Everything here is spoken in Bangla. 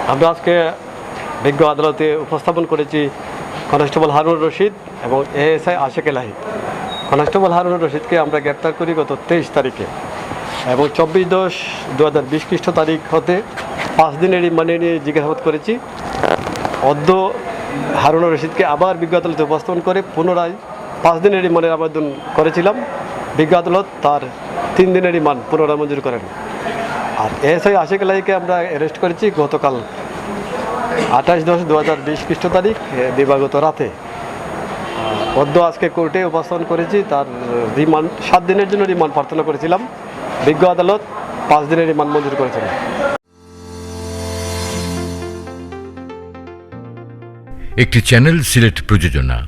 আমরা আজকে বিজ্ঞ আদালতে উপস্থাপন করেছি কনস্টেবল হারুনুর রশিদ এবং এএসআই আশেক এলাহি। কনস্টেবল হারুনুর রশিদকে আমরা গ্রেপ্তার করি গত 23 তারিখে এবং 24/10/2020 খ্রিস্ট তারিখ হতে 5 দিনের রিমান্ডে নিয়ে জিজ্ঞাসাবাদ করেছি। অদ্য হারুনুর রশিদকে আবার বিজ্ঞ আদালতে উপস্থাপন করে পুনরায় 5 দিনের রিমান্ডের আবেদন করেছিলাম। বিজ্ঞ আদালত তার 3 দিনের রিমান্ড পুনরায় মঞ্জুর করেন। আর এএসআই আশেক এলাহিকে আমরা অ্যারেস্ট করেছি গতকাল 28/10/2020 খ্রিস্ট তারিখ দিবাগত রাতে। অদ্য আজকে কোর্টে উপস্থাপন করেছি। তার রিমান্ড 7 দিনের জন্য রিমান্ড প্রার্থনা করেছিলাম। বিজ্ঞ আদালত 5 দিনের রিমান্ড মঞ্জুর করেছিলেন। একটি চ্যানেল সিলেট প্রযোজনা।